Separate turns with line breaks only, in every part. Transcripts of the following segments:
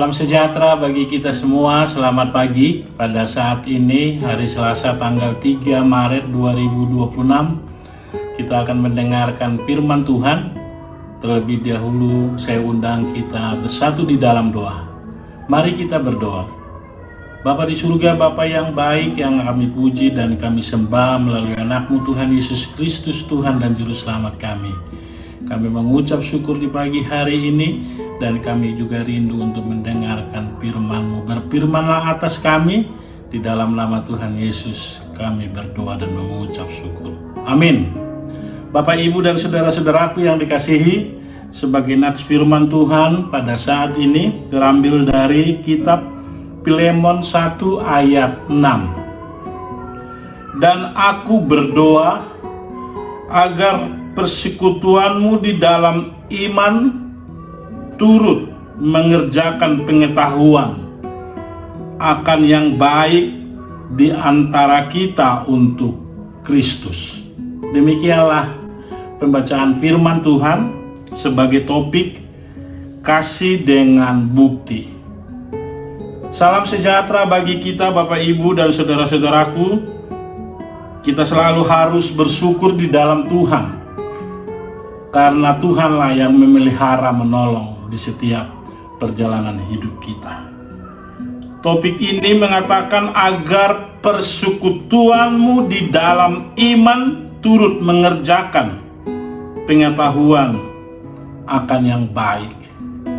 Salam sejahtera bagi kita semua, selamat pagi. Pada saat ini, hari Selasa tanggal 3 Maret 2026, kita akan mendengarkan firman Tuhan. Terlebih dahulu, saya undang kita bersatu di dalam doa. Mari kita berdoa. Bapa di surga, Bapa yang baik, yang kami puji dan kami sembah melalui anak-Mu Tuhan Yesus Kristus, Tuhan dan Juru Selamat kami. Kami mengucap syukur di pagi hari ini, dan kami juga rindu untuk mendengarkan firman-Mu. Berfirmanlah atas kami, di dalam nama Tuhan Yesus kami berdoa dan mengucap syukur. Amin. Bapak, Ibu, dan saudara-saudaraku yang dikasihi, sebagai nats firman Tuhan pada saat ini terambil dari kitab Filemon 1 ayat 6. Dan aku berdoa agar persekutuanmu di dalam iman turut mengerjakan pengetahuan akan yang baik di antara kita untuk Kristus. Demikianlah pembacaan firman Tuhan sebagai topik kasih dengan bukti. Salam sejahtera bagi kita Bapak, Ibu, dan saudara-saudaraku. Kita selalu harus bersyukur di dalam Tuhan, karena Tuhanlah yang memelihara, menolong di setiap perjalanan hidup kita. Topik ini mengatakan agar persekutuanmu di dalam iman turut mengerjakan pengetahuan akan yang baik.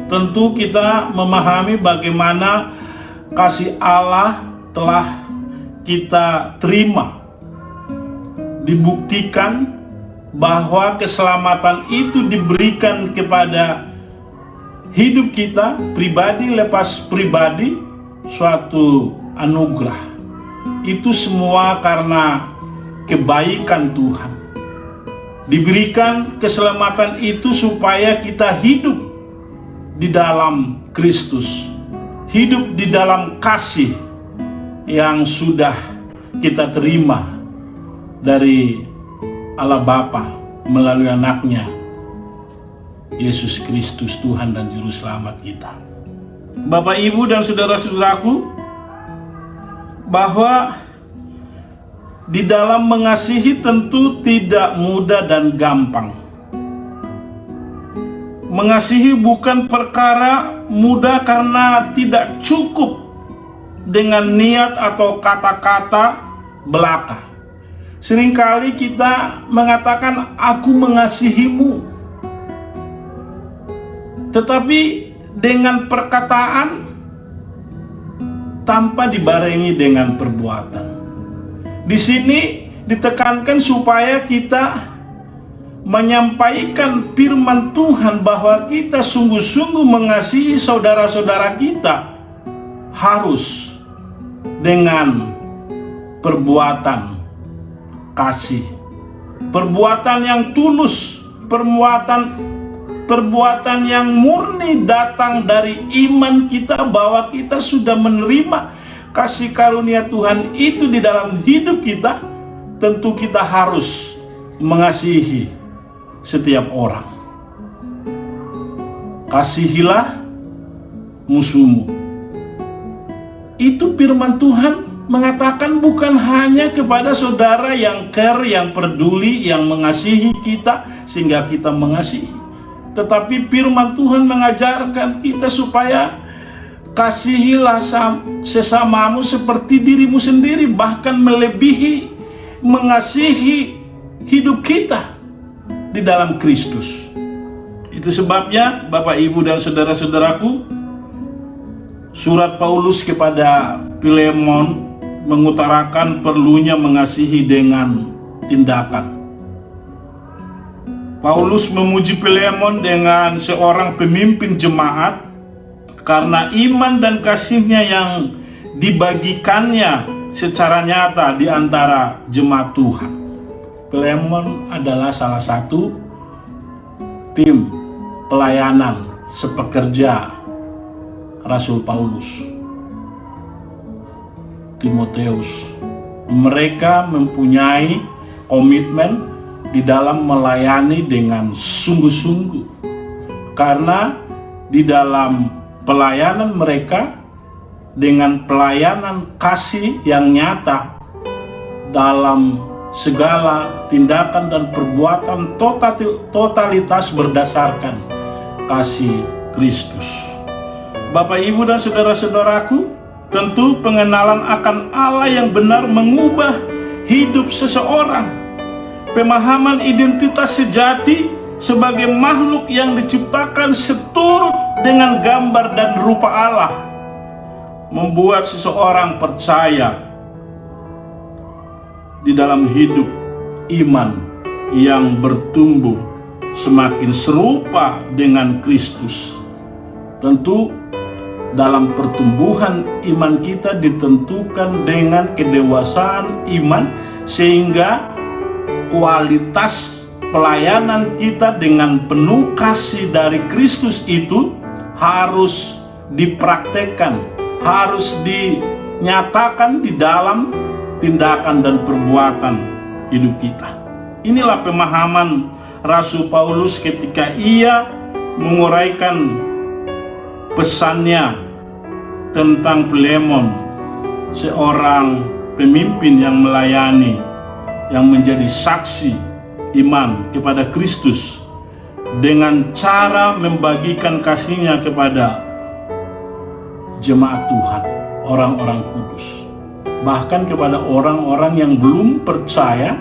Tentu kita memahami bagaimana kasih Allah telah kita terima, dibuktikan bahwa keselamatan itu diberikan kepada hidup kita pribadi lepas pribadi, suatu anugerah. Itu semua karena kebaikan Tuhan. Diberikan keselamatan itu supaya kita hidup di dalam Kristus, hidup di dalam kasih yang sudah kita terima dari Allah Bapa melalui anaknya Yesus Kristus, Tuhan dan Juru Selamat kita. Bapak, Ibu, dan saudara-saudaraku, bahwa di dalam mengasihi tentu tidak mudah dan gampang. Mengasihi bukan perkara mudah karena tidak cukup dengan niat atau kata-kata belaka. Seringkali kita mengatakan aku mengasihimu, tetapi dengan perkataan tanpa dibarengi dengan perbuatan. Di sini ditekankan supaya kita menyampaikan firman Tuhan bahwa kita sungguh-sungguh mengasihi saudara-saudara kita harus dengan perbuatan kasih, perbuatan yang tulus, perbuatan yang murni datang dari iman kita bahwa kita sudah menerima kasih karunia Tuhan itu di dalam hidup kita. Tentu kita harus mengasihi setiap orang. Kasihilah musuhmu. Itu firman Tuhan mengatakan bukan hanya kepada saudara yang care, yang peduli, yang mengasihi kita sehingga kita mengasihi, tetapi firman Tuhan mengajarkan kita supaya kasihilah sesamamu seperti dirimu sendiri, bahkan melebihi mengasihi hidup kita di dalam Kristus. Itu sebabnya Bapak, Ibu, dan saudara-saudaraku, surat Paulus kepada Filemon mengutarakan perlunya mengasihi dengan tindakan. Paulus memuji Filemon dengan seorang pemimpin jemaat karena iman dan kasihnya yang dibagikannya secara nyata di antara jemaat Tuhan. Filemon adalah salah satu tim pelayanan sepekerja Rasul Paulus, Timoteus. Mereka mempunyai komitmen di dalam melayani dengan sungguh-sungguh, karena di dalam pelayanan mereka dengan pelayanan kasih yang nyata dalam segala tindakan dan perbuatan totalitas berdasarkan kasih Kristus. Bapak, Ibu, dan saudara-saudaraku, tentu pengenalan akan Allah yang benar mengubah hidup seseorang. Pemahaman identitas sejati sebagai makhluk yang diciptakan seturut dengan gambar dan rupa Allah membuat seseorang percaya di dalam hidup iman yang bertumbuh semakin serupa dengan Kristus. Tentu dalam pertumbuhan iman kita ditentukan dengan kedewasaan iman, sehingga kualitas pelayanan kita dengan penuh kasih dari Kristus itu harus dipraktekkan, harus dinyatakan di dalam tindakan dan perbuatan hidup kita. Inilah pemahaman Rasul Paulus ketika ia menguraikan pesannya tentang Filemon, seorang pemimpin yang melayani, yang menjadi saksi iman kepada Kristus dengan cara membagikan kasihnya kepada jemaat Tuhan, orang-orang kudus, bahkan kepada orang-orang yang belum percaya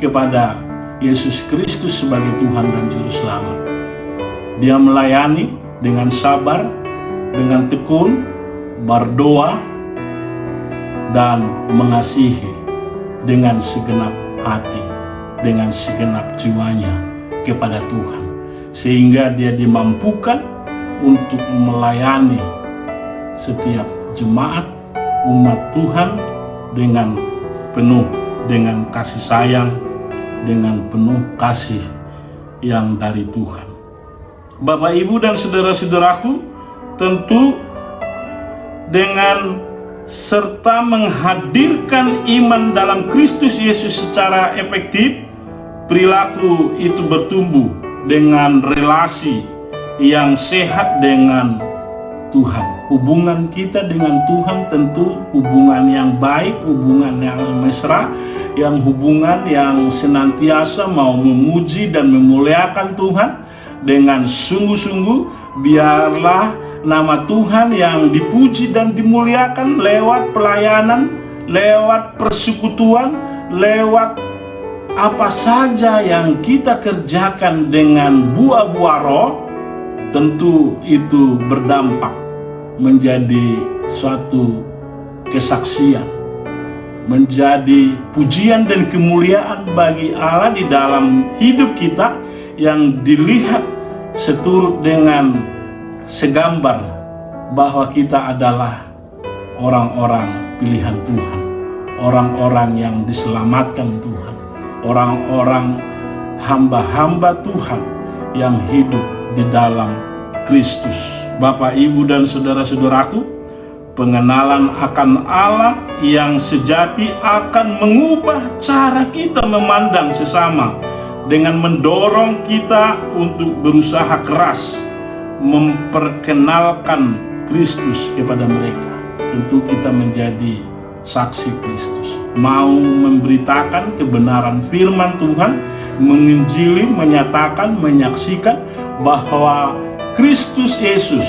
kepada Yesus Kristus sebagai Tuhan dan Juru Selamat. Dia melayani dengan sabar, dengan tekun, berdoa, dan mengasihi dengan segenap hati, dengan segenap jiwanya kepada Tuhan, sehingga dia dimampukan untuk melayani setiap jemaat umat Tuhan dengan penuh, dengan kasih sayang, dengan penuh kasih yang dari Tuhan. Bapak, Ibu, dan saudara-saudaraku, tentu dengan serta menghadirkan iman dalam Kristus Yesus secara efektif, perilaku itu bertumbuh dengan relasi yang sehat dengan Tuhan. Hubungan kita dengan Tuhan tentu hubungan yang baik, hubungan yang mesra, yang hubungan yang senantiasa mau memuji dan memuliakan Tuhan dengan sungguh-sungguh. Biarlah nama Tuhan yang dipuji dan dimuliakan lewat pelayanan, lewat persekutuan, lewat apa saja yang kita kerjakan dengan buah-buah roh. Tentu itu berdampak menjadi suatu kesaksian, menjadi pujian dan kemuliaan bagi Allah di dalam hidup kita, yang dilihat seturut dengan segambar bahwa kita adalah orang-orang pilihan Tuhan, orang-orang yang diselamatkan Tuhan, orang-orang hamba-hamba Tuhan yang hidup di dalam Kristus. Bapak, Ibu, dan saudara-saudaraku, pengenalan akan Allah yang sejati akan mengubah cara kita memandang sesama, dengan mendorong kita untuk berusaha keras memperkenalkan Kristus kepada mereka. Tentu kita menjadi saksi Kristus, mau memberitakan kebenaran firman Tuhan, menginjili, menyatakan, menyaksikan bahwa Kristus Yesus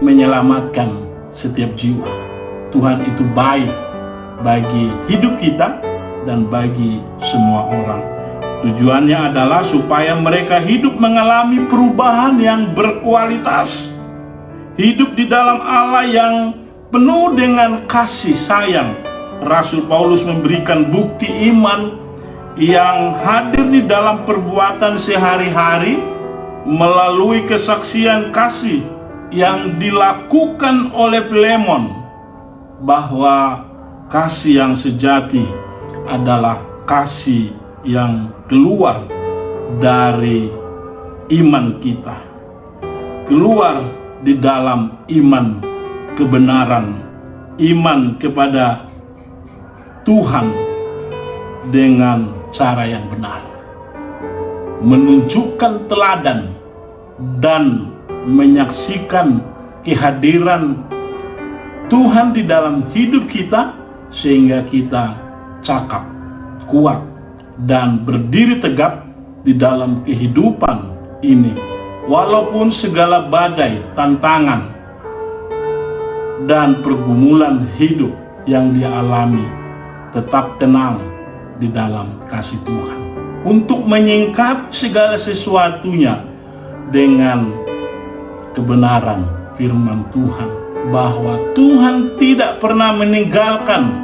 menyelamatkan setiap jiwa. Tuhan itu baik bagi hidup kita dan bagi semua orang. Tujuannya adalah supaya mereka hidup mengalami perubahan yang berkualitas, hidup di dalam Allah yang penuh dengan kasih sayang. Rasul Paulus memberikan bukti iman yang hadir di dalam perbuatan sehari-hari melalui kesaksian kasih yang dilakukan oleh Filemon, bahwa kasih yang sejati adalah kasih yang keluar dari iman kita, keluar di dalam iman kebenaran, iman kepada Tuhan dengan cara yang benar, menunjukkan teladan dan menyaksikan kehadiran Tuhan di dalam hidup kita, sehingga kita cakap, kuat, dan berdiri tegap di dalam kehidupan ini. Walaupun segala badai, tantangan, dan pergumulan hidup yang dia alami, tetap tenang di dalam kasih Tuhan. Untuk menyingkap segala sesuatunya dengan kebenaran firman Tuhan, bahwa Tuhan tidak pernah meninggalkan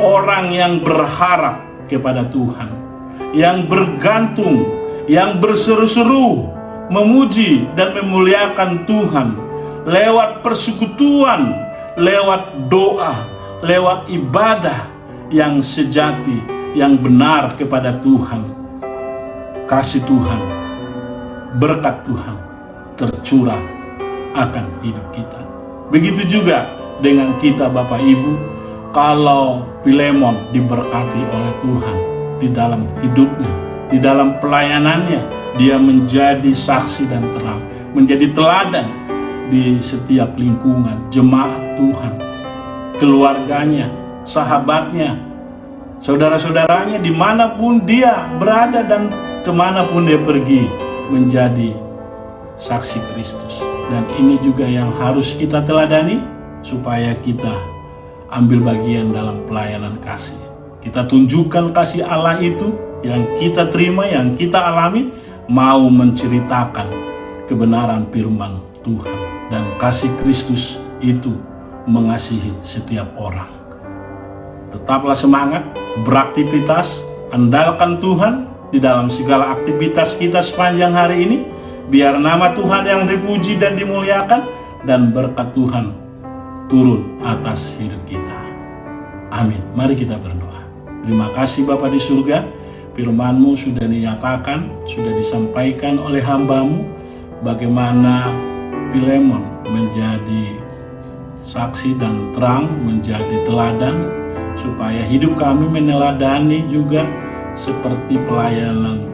orang yang berharap kepada Tuhan, yang bergantung, yang berseru-seru memuji dan memuliakan Tuhan lewat persekutuan, lewat doa, lewat ibadah yang sejati, yang benar kepada Tuhan. Kasih Tuhan, berkat Tuhan tercurah akan hidup kita. Begitu juga dengan kita Bapak Ibu, kalau Filemon diberkati oleh Tuhan di dalam hidupnya, di dalam pelayanannya, dia menjadi saksi dan terang, menjadi teladan di setiap lingkungan, jemaat Tuhan, keluarganya, sahabatnya, saudara-saudaranya, dimanapun dia berada dan kemanapun dia pergi, menjadi saksi Kristus. Dan ini juga yang harus kita teladani, supaya kita ambil bagian dalam pelayanan kasih. Kita tunjukkan kasih Allah itu yang kita terima, yang kita alami, mau menceritakan kebenaran firman Tuhan. Dan kasih Kristus itu mengasihi setiap orang. Tetaplah semangat, beraktivitas, andalkan Tuhan di dalam segala aktivitas kita sepanjang hari ini. Biar nama Tuhan yang dipuji dan dimuliakan, dan berkat Tuhan turun atas hidup kita. Amin. Mari kita berdoa. Terima kasih Bapa di surga, firman-Mu sudah dinyatakan, sudah disampaikan oleh hamba-Mu, bagaimana Filemon menjadi saksi dan terang, menjadi teladan, supaya hidup kami meneladani juga seperti pelayanan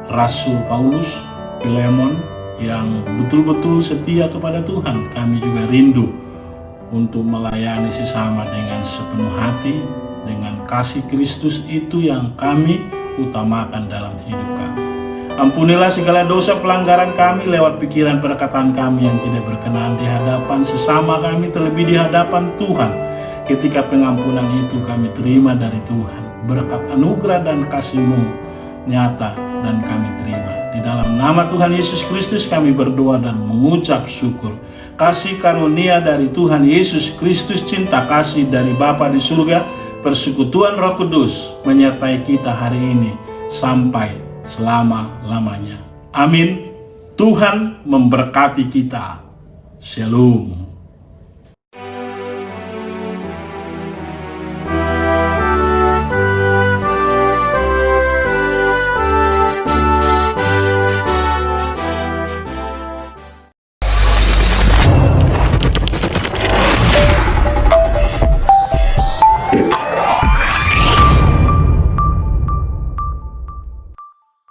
Rasul Paulus, Filemon, yang betul-betul setia kepada Tuhan. Kami juga rindu untuk melayani sesama dengan sepenuh hati, dengan kasih Kristus itu yang kami utamakan dalam hidup kami. Ampunilah segala dosa pelanggaran kami lewat pikiran perkataan kami yang tidak berkenan di hadapan sesama kami, terlebih di hadapan Tuhan. Ketika pengampunan itu kami terima dari Tuhan, berkat anugerah dan kasih-Mu nyata dan kami terima. Di dalam nama Tuhan Yesus Kristus kami berdoa dan mengucap syukur. Kasih karunia dari Tuhan Yesus Kristus, cinta kasih dari Bapa di surga, persekutuan Roh Kudus menyertai kita hari ini sampai selama-lamanya. Amin. Tuhan memberkati kita. Shalom.